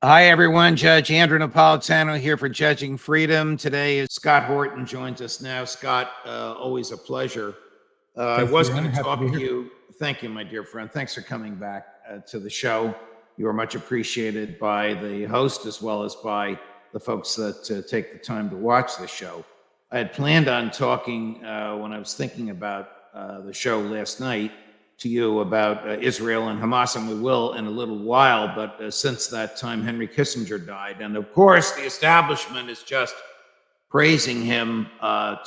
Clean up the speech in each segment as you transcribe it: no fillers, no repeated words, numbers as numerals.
Hi, everyone. Judge Andrew Napolitano here for Judging Freedom. Today is Scott Horton joins us now. Scott, always a pleasure. I was going to talk to you. Thank you, my dear friend. Thanks for coming back to the show. You are much appreciated by the host as well as by the folks that take the time to watch the show. I had planned on talking when I was thinking about the show last night to you about Israel and Hamas, and we will in a little while, but since that time, Henry Kissinger died. And of course, the establishment is just praising him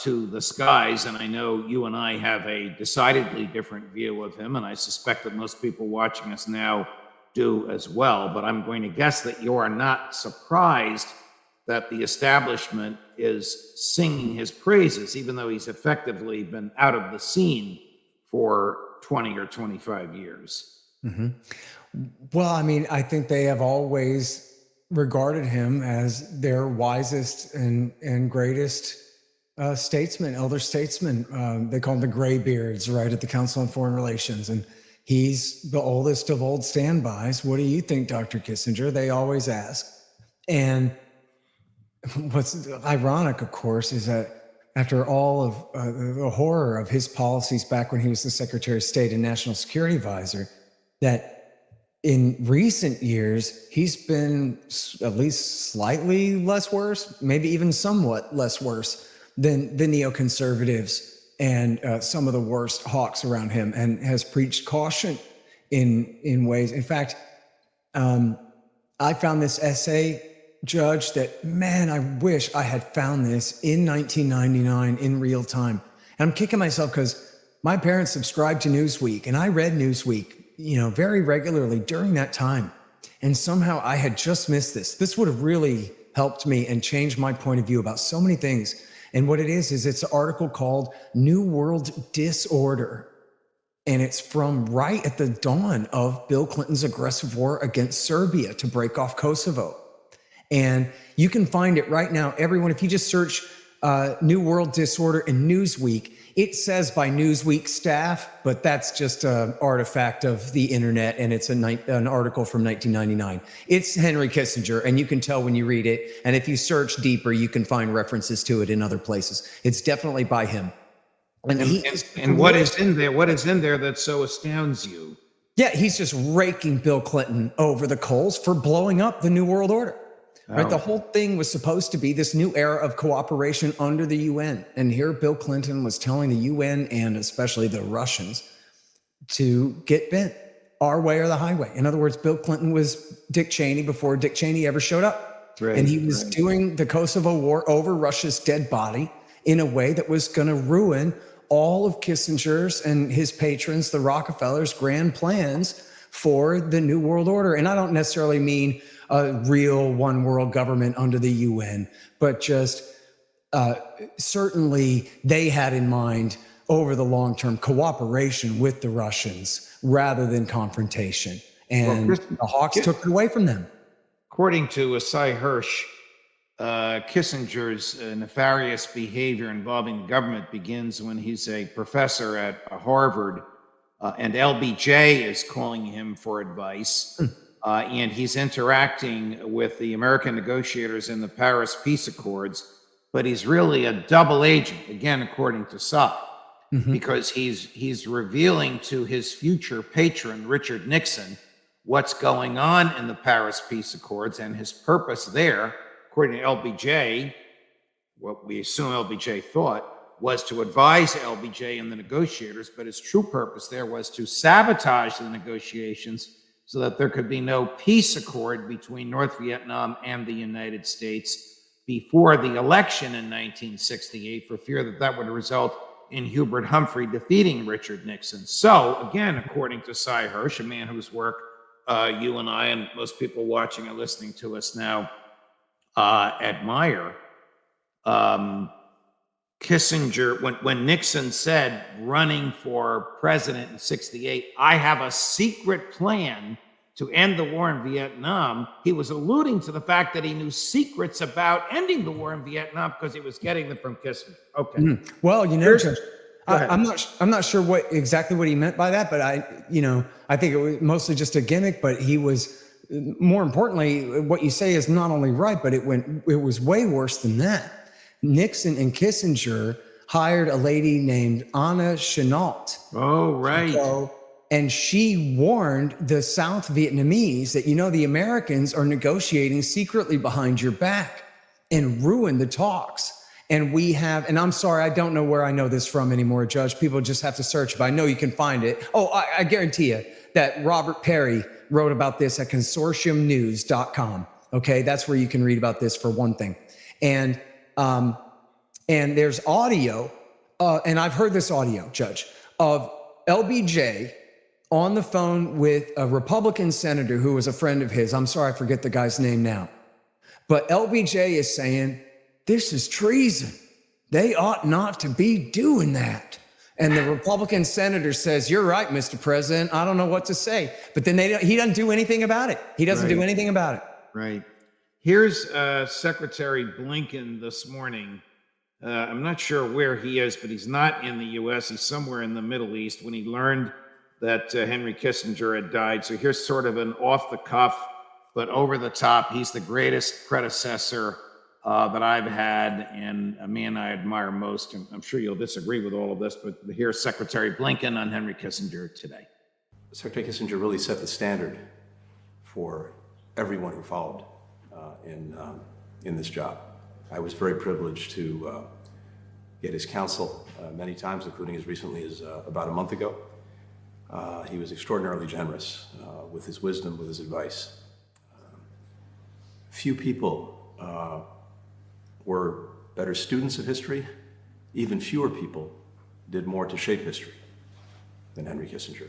to the skies, and I know you and I have a decidedly different view of him, and I suspect that most people watching us now do as well, but I'm going to guess that you are not surprised that the establishment is singing his praises, even though he's effectively been out of the scene for 20 or 25 years. Mm-hmm. Well, I mean, I think they have always regarded him as their wisest and greatest statesman, elder statesman. They call him the graybeards, right, at the Council on Foreign Relations. And he's the oldest of old standbys. What do you think, Dr. Kissinger? They always ask. And what's ironic, of course, is that after all of the horror of his policies back when he was the Secretary of State and National Security Advisor, that in recent years, he's been at least slightly less worse, maybe even somewhat less worse than the neoconservatives and some of the worst hawks around him, and has preached caution in ways. In fact, I found this essay, Judge, that, man, I wish I had found this in 1999 in real time. And I'm kicking myself because my parents subscribed to Newsweek, and I read Newsweek, very regularly during that time. And somehow I had just missed this. This would have really helped me and changed my point of view about so many things. And what it is it's an article called New World Disorder. And it's from right at the dawn of Bill Clinton's aggressive war against Serbia to break off Kosovo. And you can find it right now. Everyone, if you just search New World Disorder in Newsweek, it says by Newsweek staff, but that's just an artifact of the internet, and it's an article from 1999. It's Henry Kissinger, and you can tell when you read it. And if you search deeper, you can find references to it in other places. It's definitely by him. And what is in there? What is in there that so astounds you? Yeah, he's just raking Bill Clinton over the coals for blowing up the New World Order. Right, the whole thing was supposed to be this new era of cooperation under the UN. And here Bill Clinton was telling the UN and especially the Russians to get bent our way or the highway. In other words, Bill Clinton was Dick Cheney before Dick Cheney ever showed up. Right, and he was doing the Kosovo war over Russia's dead body in a way that was going to ruin all of Kissinger's and his patrons, the Rockefellers' grand plans for the New World Order. And I don't necessarily mean a real one world government under the UN, but just certainly they had in mind over the long term cooperation with the Russians rather than confrontation. And the Hawks took it away from them. According to Asai Hirsch, Kissinger's nefarious behavior involving the government begins when he's a professor at Harvard, and LBJ is calling him for advice. And he's interacting with the American negotiators in the Paris Peace Accords, but he's really a double agent, again, according to Saab, because he's revealing to his future patron, Richard Nixon, what's going on in the Paris Peace Accords, and his purpose there, according to LBJ, what we assume LBJ thought, was to advise LBJ and the negotiators, but his true purpose there was to sabotage the negotiations so that there could be no peace accord between North Vietnam and the United States before the election in 1968, for fear that that would result in Hubert Humphrey defeating Richard Nixon. So, again, according to Cy Hirsch, a man whose work you and I and most people watching and listening to us now admire, Kissinger, when Nixon said, running for president in 68, I have a secret plan to end the war in Vietnam, he was alluding to the fact that he knew secrets about ending the war in Vietnam because he was getting them from Kissinger. Okay. Well, Judge, I'm not sure exactly what he meant by that, but I think it was mostly just a gimmick, but he was more importantly, what you say is not only right, but it was way worse than that. Nixon and Kissinger hired a lady named Anna Chennault. Oh, right. And she warned the South Vietnamese that, the Americans are negotiating secretly behind your back and ruined the talks. And and I'm sorry, I don't know where I know this from anymore, Judge. People just have to search, but I know you can find it. Oh, I guarantee you that Robert Perry wrote about this at consortiumnews.com. Okay, that's where you can read about this for one thing. And there's audio, and I've heard this audio, Judge, of LBJ on the phone with a Republican senator who was a friend of his. I'm sorry, I forget the guy's name now. But LBJ is saying, this is treason. They ought not to be doing that. And the Republican senator says, you're right, Mr. President. I don't know what to say. But then he doesn't do anything about it. He doesn't do anything about it. Right. Here's Secretary Blinken this morning. I'm not sure where he is, but he's not in the U.S. He's somewhere in the Middle East when he learned that Henry Kissinger had died. So here's sort of an off-the-cuff, but over-the-top. He's the greatest predecessor that I've had, and a man I admire most. And I'm sure you'll disagree with all of this, but here's Secretary Blinken on Henry Kissinger today. Secretary Kissinger really set the standard for everyone who followed in this job. I was very privileged to get his counsel many times, including as recently as about a month ago. He was extraordinarily generous with his wisdom, with his advice. Few people were better students of history. Even fewer people did more to shape history than Henry Kissinger.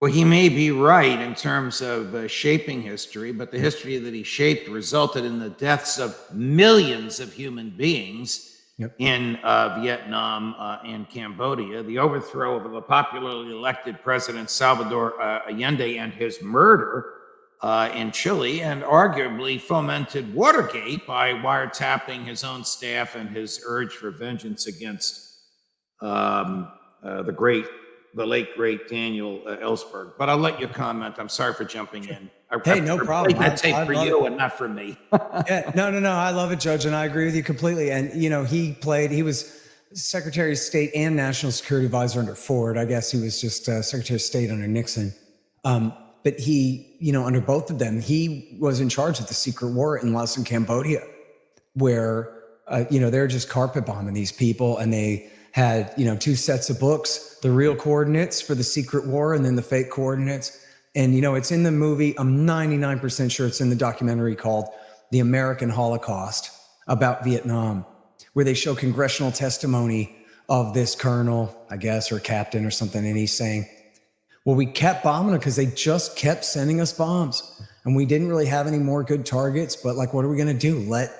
Well, he may be right in terms of shaping history, but the history that he shaped resulted in the deaths of millions of human beings in Vietnam and Cambodia, the overthrow of the popularly elected President Salvador Allende and his murder in Chile, and arguably fomented Watergate by wiretapping his own staff and his urge for vengeance against the late, great Daniel Ellsberg. But I'll let you comment. I'm sorry for jumping in. Hey, no problem. That's for you and not for me. Yeah, no. I love it, Judge, and I agree with you completely. And, he was Secretary of State and National Security Advisor under Ford. I guess he was just Secretary of State under Nixon. But he, under both of them, he was in charge of the secret war in Laos and Cambodia, where, they're just carpet bombing these people, and they had, two sets of books, the real coordinates for the secret war and then the fake coordinates. And, it's in the movie, I'm 99% sure it's in the documentary called The American Holocaust about Vietnam, where they show congressional testimony of this colonel, I guess, or captain or something. And he's saying, well, we kept bombing them because they just kept sending us bombs. And we didn't really have any more good targets. But what are we going to do? Let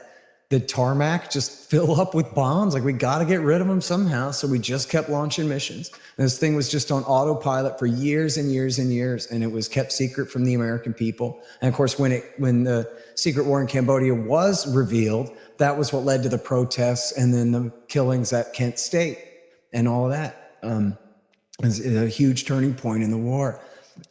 the tarmac just fill up with bombs? We got to get rid of them somehow. So we just kept launching missions. And this thing was just on autopilot for years and years and years. And it was kept secret from the American people. And of course, when the secret war in Cambodia was revealed, that was what led to the protests and then the killings at Kent State and all of that. Is a huge turning point in the war.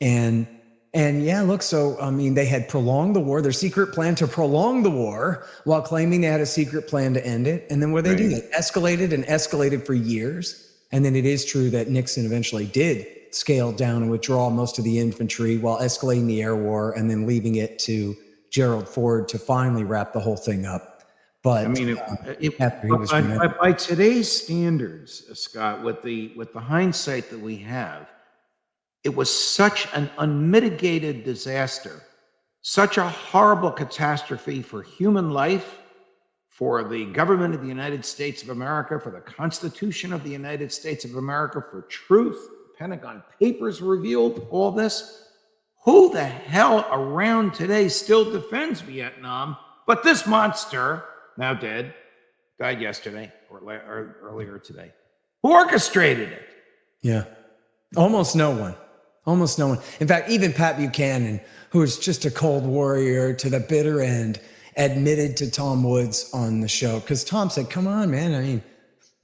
And yeah, look, so, they had prolonged the war, their secret plan to prolong the war while claiming they had a secret plan to end it. And then what they do, they escalated and escalated for years. And then it is true that Nixon eventually did scale down and withdraw most of the infantry while escalating the air war and then leaving it to Gerald Ford to finally wrap the whole thing up. But by today's standards, Scott, with the hindsight that we have, it was such an unmitigated disaster, such a horrible catastrophe for human life, for the government of the United States of America, for the Constitution of the United States of America, for truth. The Pentagon Papers revealed all this. Who the hell around today still defends Vietnam but this monster, now dead, died yesterday or earlier today, who orchestrated it? Yeah, almost no one. Almost no one. In fact, even Pat Buchanan, who was just a cold warrior to the bitter end, admitted to Tom Woods on the show. Because Tom said, come on, man.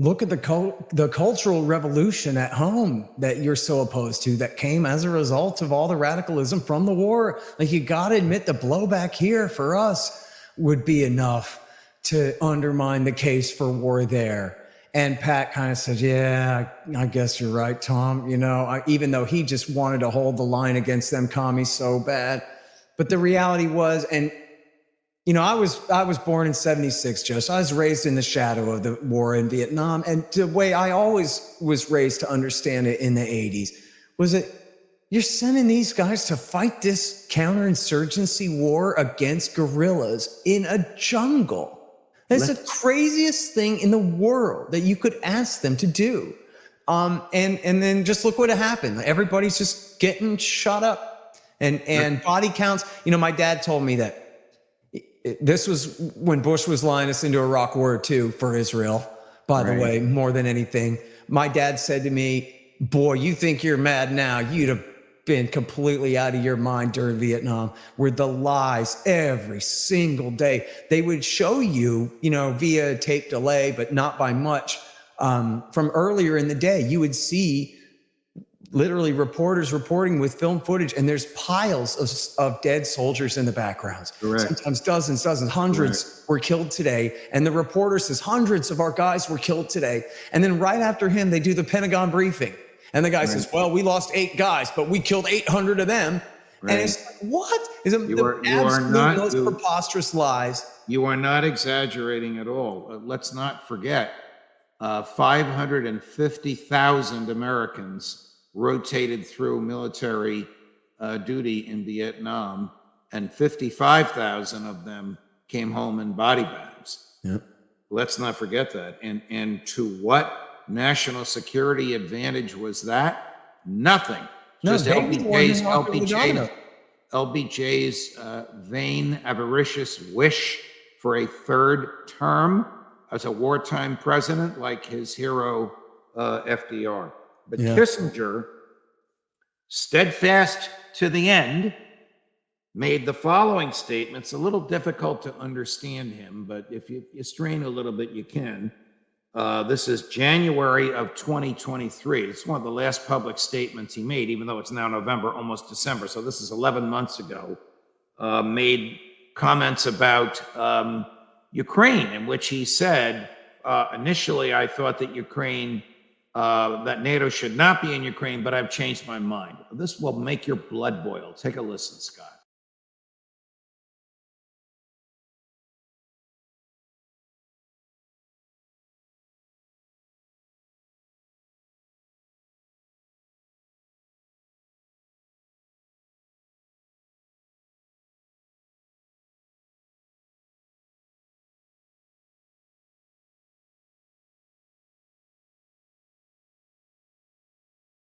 look at the cultural revolution at home that you're so opposed to that came as a result of all the radicalism from the war. Like, you got to admit the blowback here for us would be enough to undermine the case for war there. And Pat kind of said, yeah, I guess you're right, Tom. You know, even though he just wanted to hold the line against them commies so bad. But the reality was, and you know, I was born in '76, Joe. So I was raised in the shadow of the war in Vietnam. And the way I always was raised to understand it in the '80s was that you're sending these guys to fight this counterinsurgency war against guerrillas in a jungle. That's the craziest thing in the world that you could ask them to do. And then just look what happened. Everybody's just getting shot up, and body counts. You know, my dad told me that this was when Bush was lying us into Iraq War II for Israel, by the way, more than anything. My dad said to me, boy, you think you're mad now. You'd have been completely out of your mind during Vietnam, where the lies every single day, they would show you, you know, via tape delay, but not by much. From earlier in the day, you would see literally reporters reporting with film footage, and there's piles of dead soldiers in the backgrounds. Correct. Sometimes dozens, hundreds were killed today. And the reporter says hundreds of our guys were killed today. And then right after him, they do the Pentagon briefing. And the guy says, well, we lost 8 guys, but we killed 800 of them. And it's like, what? Is it most preposterous lies? You are not exaggerating at all. Let's not forget, 550,000 Americans rotated through military duty in Vietnam, and 55,000 of them came home in body bags. Yep. Let's not forget that. And to what national security advantage was that? Nothing. No, just LBJ's vain, avaricious wish for a third term as a wartime president, like his hero FDR. But Kissinger, steadfast to the end, made the following statements. A little difficult to understand him, but if you strain a little bit, you can. This is January of 2023. It's one of the last public statements he made, even though it's now November, almost December. So this is 11 months ago. Made comments about Ukraine, in which he said, initially, I thought that that NATO should not be in Ukraine, but I've changed my mind. This will make your blood boil. Take a listen, Scott.